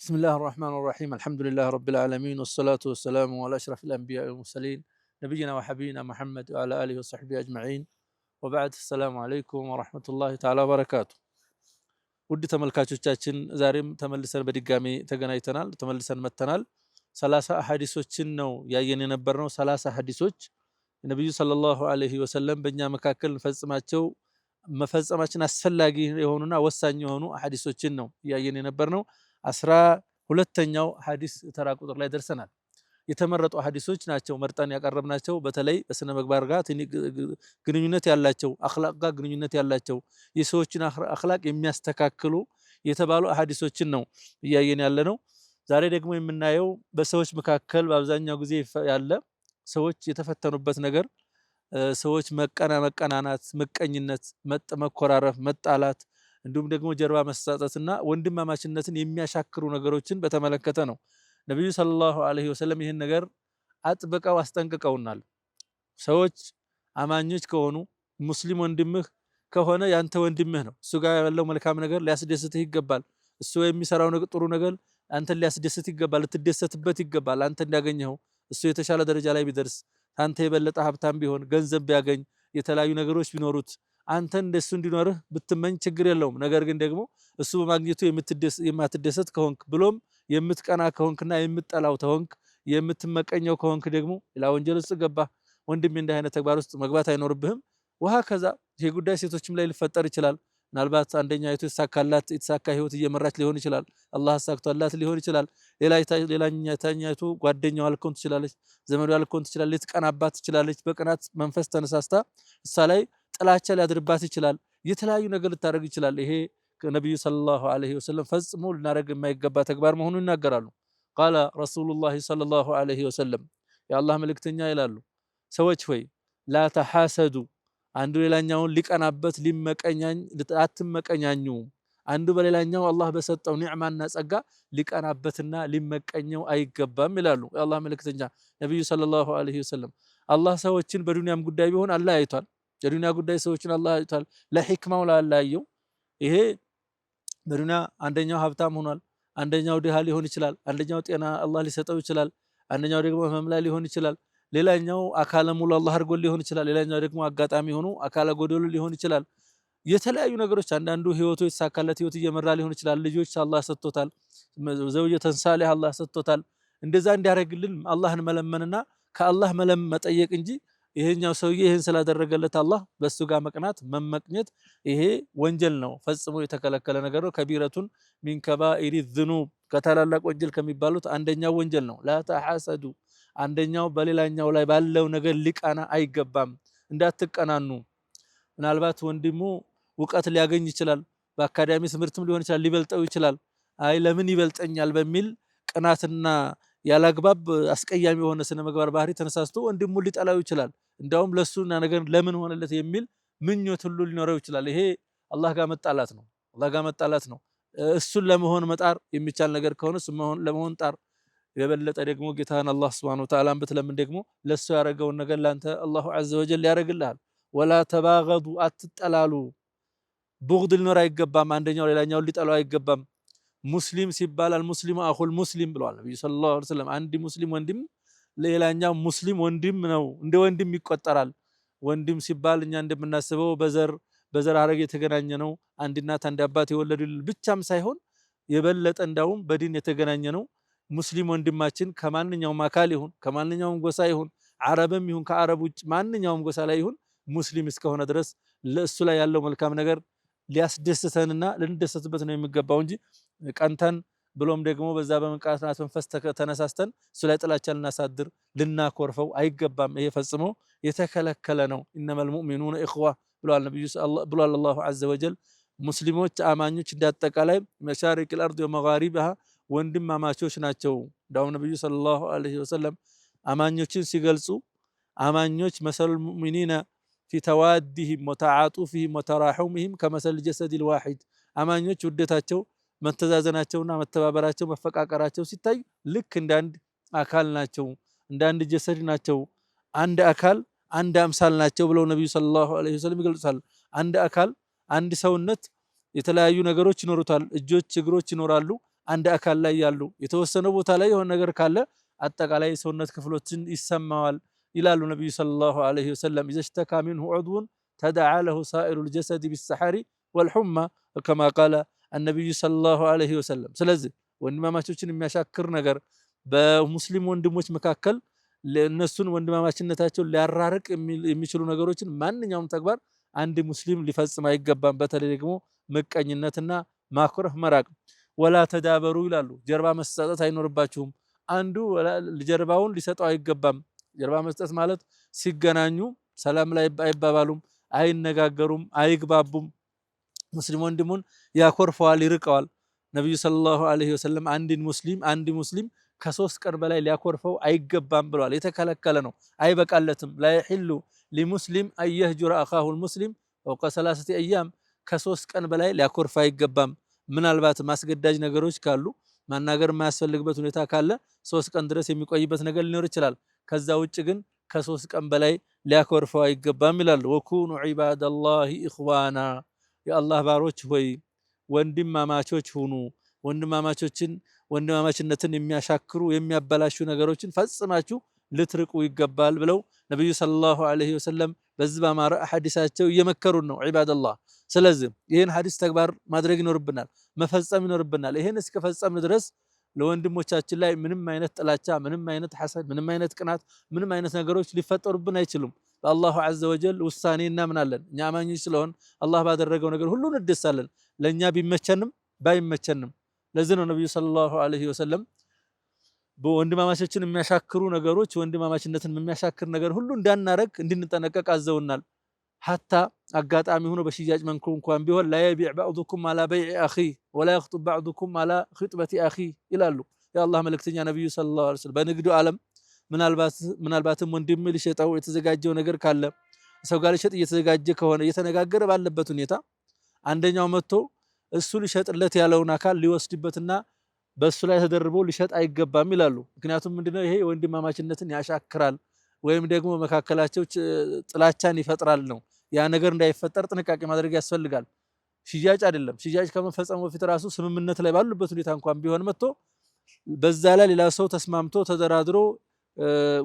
بسم الله الرحمن الرحيم الحمد لله رب العالمين والصلاة والسلام على أشرف الأنبياء والمرسلين نبينا وحبيبنا محمد وعلى آله وصحبه أجمعين وبعد السلام عليكم ورحمة الله تعالى وبركاته ውድ ተመልካቾቻችን ዛሬም ተመልሰን በድጋሚ ተገናኝተናል ተመልሰን መተናል 30 ሐዲሶችን ነው ያየን የነበርነው 30 ሐዲሶች ነብዩ ሰለላሁ ዐለይሂ ወሰለም በእኛ መካከል መፈጸማችን አስፈላጊ የሆኑና ወሳኝ የሆኑ ሐዲሶችን ነው ያየን የነበርነው 12ኛው ሐዲስ ተራ ቁጥር ላይ ደርሰናል የተመረጡ ሐዲሶች ናቸው መርጠን ያቀረብናቸው በተለይ በስነ ምግባር ጋር ግንኙነት ያላቸው አኽላቅ ጋር ግንኙነት ያላቸው የሰዎችን አኽላቅ የሚያስተካክሉ የተባሉ ሐዲሶችን ነው እያየን ያለነው ዛሬ ደግሞ የምናየው በሰዎች መካከል በአብዛኛው ጊዜ ያለ ሰዎች የተፈተኑበት ነገር ሰዎች መቀናናት ምቀኝነት መኮራረፍ መጣላት እንዲሁም ደግሞ ጀርባ መሳጠትና ወንድማማችነትን የሚያሻክሩ ነገሮችን በተመለከተ ነው ነብዩ ሰለላሁ ዐለይሂ ወሰለም ይሄን ነገር አጥብቀው አስጠንቅቀውናል ሰዎች አማኞች ከሆኑ ሙስሊም ወንድምህ ከሆነ ያንተ ወንድምህ ነው እሱ ጋር ያለው መልካም ነገር ሊያስደስትህ ይገባል እሱ የሚሰራው ነገር ጥሩ ነገር አንተ ሊያስደስት ይገባል ልትደሰትበት ይገባል አንተ እንዲያገኘው እሱ የተሻለ ደረጃ ላይ ቢደርስ አንተ የበለጠ ሀብታም ቢሆን ገንዘብ ቢያገኝ የተለያዩ ነገሮች ቢኖሩት አንተ እንደሱ እንዲኖርህ ብትመኝ ችግር የለውም ነገር ግን ደግሞ እሱ በማግኘቱ የማትደሰት ከሆንክ ብሎም የምትቀና ከሆንክና የምትጠላው ተሆንክ የምትመቀኘው ከሆንክ ደግሞ ሌላ ወንጀል ውስጥ ገባ ወንድም እንደ አይነት ተግባር ውስጥ መግባት አይኖርብህም ከዛ ይሄ ጉዳይ ሴቶችም ላይ ሊፈጠር ይችላል ምናልባት አንደኛ አይቶ የተሳካ ህይወት እየመራች ሊሆን ይችላል አላህ አሳክቷላት ሊሆን ይችላል ሌላኛይቱ ጓደኛዋ ልትሆን ትችላለች ዘመዷ ልትሆን ትችላለች ልትቀናባት ትችላለች በቅናት መንፈስ ተነሳስታ እሷ ላይ ጥላቻ ሊያድርባት ይችላል የተለያዩ ነገር ልታደርግ ይችላል ይሄ ነብዩ ሰለላሁ ዐለይሂ ወሰለም ፈጽሞ ልናደርግ የማይገባ ተግባር መሆኑን ይናገራሉ قال رسول الله صلى الله عليه وسلم የአላህ መልእክተኛ ይላሉ ሰዎች ሆይ لا تحاسدوا አንዱ ሌላኛውን ሊቀናበት አትመቀኛኙ አንዱ በሌላኛው አላህ በሰጠው ኒዕማና ጸጋ ሊቀናበትና ሊመቀኘው አይገባም ይላሉ የአላህ መልእክተኛ ነብዩ ሰለላሁ ዐለይሂ ወሰለም አላህ ሰዎችን በዱንያም ጉዳይ ቢሆን አላህ አይቷል የዱንያ ጉዳይ ሰዎችን አላህ አይቷል ለሂክማው ላላየው ይሄ በዱንያ አንደኛው ሀብታም ሆኗል አንደኛው ድሃ ሊሆን ይችላል አንደኛው ጤና አላህ ሊሰጠው ይችላል አንደኛው ደግሞ ህመም ላይ ሊሆን ይችላል ሌላኛው አካለ ሙሉ አላህ አድርጎ ሊሆን ይችላል ሌላኛው ደግሞ አጋጣሚ ሆኖ አካለ ጎደሎ ሊሆን ይችላል የተለያዩ ነገሮች አንዳንዱ ህይወቱ የተሳካለት ህይወት እየመራ ሊሆን ይችላል ልጆች አላህ ሰጥቶታል ዘውጀተን ሳሊህ አላህ ሰጥቶታል እንደዛ እንዲያረግልን አላህን መለመንና ከአላህ መጠየቅ እንጂ ይሄኛው ሰውዬ ይሄን ስላደረገለት አላህ በሱ ጋር መቅናት መመቅኘት ይሄ ወንጀል ነው ፈጽሞ የተከለከለ ነገር ነው ከቢረቱን ሚን ከባኢሪ الذنوب ከታላላቅ ወንጀል ከሚባሉት አንደኛው ወንጀል ነው لا تحاسدوا አንደኛው በሌላኛው ላይ ባለው ነገር ሊቃና አይገባም እንዳትቀናኑ ምናልባት ወንድሙ ዕውቀት ሊያገኝ ይችላል በአካዳሚ ትምህርትም ሊሆን ይችላል ሊበልጠው ይችላል አይ ለምን ይበልጠኛል በሚል ቅናትና ያላግባብ አስቀያሚ የሆነ ስነ ምግባር ባህሪ ተነሳስቶ ወንድሙ ሊጠላው ይችላል እንዳውም ለሱና ነገር ለምን ሆነለት የሚል ምኞት ሁሉ ሊኖረው ይችላል ይሄ አላህ ጋር መጣላት ነው እሱን ለመሆን መጣር የሚቻል ነገር ከሆነ እሱ ለመሆን ጣር የበለጠ ደግሞ ጌታን አላህ Subhanahu Wa Ta'ala ብትለምን ደግሞ ለሱ ያረጋውን ነገር ላንተ አላሁ Azza wa Jalla ያረጋልሃል ولا تباغضوا አትጠላሉ ቡግድ ሊኖር አይገባም አንደኛው ሌላኛው ሊጠላው አይገባም ሙስሊም ሲባል አልሙስሊሙ አኹል ሙስሊም ብለዋል ነብዩ ሰለላሁ ዐለይሂ ወሰለም አንድ ሙስሊም ወንድም ሌላኛው ሙስሊም ወንድም ነው እንደ ወንድም ይቆጠራል ወንድም ሲባል እኛ እንደምናስበው በዘር ሐረግ የተገናኘ ነው አንድ እናት አንድ አባት የወለዱል ብቻም ሳይሆን የበለጠ እንዳውም በዲን የተገናኘ ነው ሙስሊም ወንድማችን ከማንኛውም አካል ይሁን ከማንኛውም ጎሳ ይሁን አረብም ይሁን ከአረብ ውጭ ማንኛውም ጎሳ ላይ ይሁን ሙስሊም እስከሆነ ድረስ ለእሱ ላይ ያለው መልካም ነገር ሊያስደስተንና ልንደሰትበት ነው የሚገባው እንጂ ቀንተን ብሎም ደግሞ በዛ በመንቃት መንፈስ ተነሳስተን እሱ ላይ ጥላቻ ልናሳድር ልናኮርፈው አይገባም ይሄ ፈጽሞ የተከለከለ ነው ኢነመል ሙእሚኑነ ኢኽዋ ብሏል ነብዩ ብሏል አላሁ ዐዘ ወጀል ሙስሊሞች አማኞች እንዳጠቃላይ መሻሪቅል አርድ ወመጋሪብሃ ወንድማማቾች ናቸው ዳው ነብዩ ሰለላሁ ዐለይሂ ወሰለም አማኞችን ሲገልጹ አማኞች መሰሉል ሙእሚኒና في توادهم وتعاطفهم وتراحمهم كمثل الجسد الواحد አማኞች ውደታቸው መተዛዘናቸውና መተባበራቸው መፈቃቀራቸው ሲታይ ልክ እንደ አንድ አካል ናቸው እንደ አንድ ጀሰድ ናቸው አንድ አካል አንድ አምሳል ናቸው ብለው ነብዩ ሰለላሁ ዐለይሂ ወሰለም ይገልጻሉ አንድ አካል አንድ ሰውነት የተለያዩ ነገሮች ይኖሩታል እጆች እግሮች ይኖራሉ አንድ አካል ላይ ያሉ የተወሰነ ቦታ ላይ የሆነ ነገር ካለ አጠቃላይ ሰውነት ክፍሎችን ይሰማዋል ይላሉ ነብዩ ሰለላሁ ዐለይሂ ወሰለም ኢዘ ሽተካ ሚንሁ ዑድውን ተደዓ ለሁ ሳኢሩል ጀሰድ ቢሰሐሪ ወልሑማ ከማ ቃለ አነቢዩ ሰለላሁ ዐለይሂ ወሰለም። ስለዚህ ወንድማማቾችን የሚያሻክር ነገር በሙስሊም ወንድሞች መካከል እነሱን ወንድማማችነታቸውን ሊያራርቅ የሚችሉ ነገሮችን ማንኛውም ተግባር አንድ ሙስሊም ሊፈጽም አይገባም። በተለይ ደግሞ ምቀኝነትና ማኩረፍ መራቅ። ወላ ተዳበሩ ይላሉ። ጀርባ መስጠት አይኖርባችሁም። አንዱ ጀርባውን ሊሰጠው አይገባም። ጀርባ መስጠት ማለት ሲገናኙ ሰላም ላይ አይባባሉም፣ አይነጋገሩም፣ አይግባቡም። ሙስሊም ወንድሙን ያኮርፈዋል፣ ይርቀዋል። ነብዩ ሰለላሁ ዐለይሂ ወሰለም አንድ ሙስሊም ከ3 ቀን በላይ ሊያኮርፈው አይገባም ብለዋል። የተከለከለ ነው፣ አይበቃለትም። ላ የሒሉ ሊሙስሊም አየህጁረ አኻሁል ሙስሊም ፈውቀ 3 አያም ከ3 ቀን በላይ ሊያኮርፍ አይገባም። ምናልባት ማስገዳጅ ነገሮች ካሉ ማናገር የማያስፈልግበት ሁኔታ ካለ 3 ቀን ድረስ የሚቆይበት ነገር ሊኖር ይችላል። ከዛ ውጭ ግን ከ3 ቀን በላይ ሊያኮርፈው አይገባም ይላሉ። ወኩኑ ዒባደላሂ ኢኽዋና የአላህ ባሮች ሆይ ወንድማማቾች ሁኑ። ወንድማማችነትን የሚያሻክሩ የሚያበላሹ ነገሮችን ፈጽማችሁ ልትርቁ ይገባል ብለው ነብዩ ሰለላሁ ዐለይሂ ወሰለም በዚህ በአማረ ሐዲሳቸው እየመከሩን ነው ዒባደላህ። ስለዚህ ይህን ሐዲስ ተግባር ማድረግ ይኖርብናል፣ መፈጸም ይኖርብናል። ይህን እስከፈጸምን ድረስ ለወንድሞቻችን ላይ ምንም አይነት ጥላቻ፣ ምንም አይነት ሐሰድ፣ ምንም አይነት ቅናት፣ ምንም አይነት ነገሮች ሊፈጠሩብን አይችሉም። በአላሁ ዐዘ ወጀል ውሳኔ እናምናለን። እኛ አማኞች ስለሆን አላህ ባደረገው ነገር ሁሉ እንደሳለን፣ ለእኛ ቢመቸንም ባይመቸንም። ለዚህ ነው ነብዩ ሰለላሁ ዐለይሂ ወሰለም በወንድማማቾችን የሚያሻክሩ ነገሮች ወንድማማችነትን የሚያሻክር ነገር ሁሉ እንዳናረግ እንድንጠነቀቅ አዘውናል። ሐታ አጋጣሚ ሆኖ በሽያጭ መንኩ እንኳን ቢሆን ላ የቢዕ ባዕዱኩም አላ በይዕ አኺ ወላ የኽጡብ ባዕዱኩም አላ ኺጥበቲ አኺ ይላሉ የአላህ መልእክተኛ ነብዩ ሰለላሁ ዐለይሂ ወሰለም። በንግዱ ዓለም ምናልባትም ወንድም ሊሸጠው የተዘጋጀው ነገር ካለ ሰው ጋር ሊሸጥ እየተዘጋጀ ከሆነ እየተነጋገረ ባለበት ሁኔታ አንደኛው መጥቶ እሱ ሊሸጥለት ያለውን አካል ሊወስድበትና በሱ ላይ ተደርቦ ሊሸጥ አይገባም ይላሉ። ምክንያቱም ምንድነው ይሄ ወንድማማችነትን ያሻክራል ወይም ደግሞ መካከላቸው ጥላቻን ይፈጥራል ነው። ያ ነገር እንዳይፈጠር ጥንቃቄ ማድረግ ያስፈልጋል። ሽያጭ አይደለም፣ ሽያጭ ከመፈጸሙ በፊት ራሱ ስምምነት ላይ ባሉበት ሁኔታ እንኳን ቢሆን መጥቶ በዛ ላይ ሌላ ሰው ተስማምቶ ተደራድሮ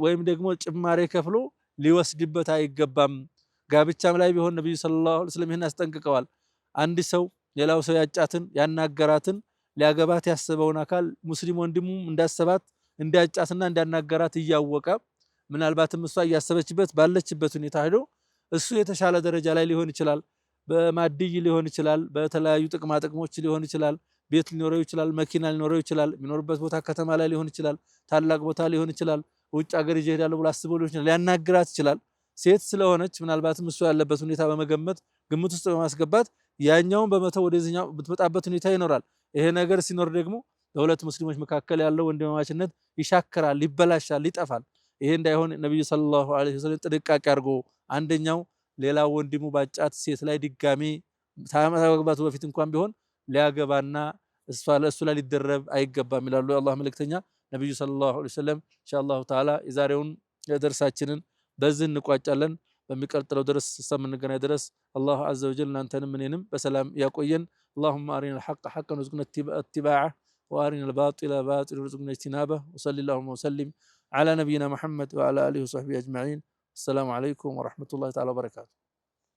ወይም ደግሞ ጭማሬ ከፍሎ ሊወስድበት አይገባም። ጋብቻም ላይ ቢሆን ነብዩ ሰለላሁ ዐለይሂ ወሰለም ይህን አስጠንቅቀዋል። አንድ ሰው ሌላው ሰው ያጫትን ያናገራትን ሊያገባት ያሰበውን አካል ሙስሊም ወንድሙም እንዳሰባት እንዲያጫትና እንዲያናገራት እያወቀ ምናልባትም እሷ እያሰበችበት ባለችበት ሁኔታ ሄዶ እሱ የተሻለ ደረጃ ላይ ሊሆን ይችላል፣ በማድይ ሊሆን ይችላል፣ በተለያዩ ጥቅማ ጥቅሞች ሊሆን ይችላል፣ ቤት ሊኖረው ይችላል፣ መኪና ሊኖረው ይችላል፣ የሚኖርበት ቦታ ከተማ ላይ ሊሆን ይችላል፣ ታላቅ ቦታ ሊሆን ይችላል፣ ውጭ ሀገር ይዤ እሄዳለሁ ብሎ አስቦ ሊሆን ይችላል። ሊያናግራት ይችላል። ሴት ስለሆነች ምናልባትም እሱ ያለበት ሁኔታ በመገመት ግምት ውስጥ በማስገባት ያኛውን በመተው ወደዚህኛው ብትመጣበት ሁኔታ ይኖራል። ይሄ ነገር ሲኖር ደግሞ በሁለት ሙስሊሞች መካከል ያለው ወንድማማችነት ይሻከራል፣ ይበላሻል፣ ይጠፋል። ይሄ እንዳይሆን ነብዩ ሰለላሁ ዐለይሂ ወሰለም ጥንቃቄ አድርጎ አንደኛው ሌላው ወንድሙ ባጫት ሴት ላይ ድጋሚ ከመግባቱ በፊት እንኳን ቢሆን ሊያገባና እሱ ላይ ሊደረብ አይገባም ይላሉ የአላህ መልእክተኛ ነብዩ ሰለላሁ ዐለይሂ ወሰለም። ኢንሻአላሁ ተዓላ የዛሬውን ደርሳችንን በዚህ እንቋጫለን። በሚቀጥለው ድረስ እስከምንገናኝ ድረስ አላህ ዐዘ ወጀል እናንተንም እኔንም በሰላም ያቆየን። اللهم أرنا الحق حقا وارزقنا اتباعه وأرنا الباطل باطلا وارزقنا اجتنابه وصلى اللهم وسلم على نبينا محمد وعلى آله وصحبه أجمعين. السلام عليكم ورحمة الله تعالى وبركاته.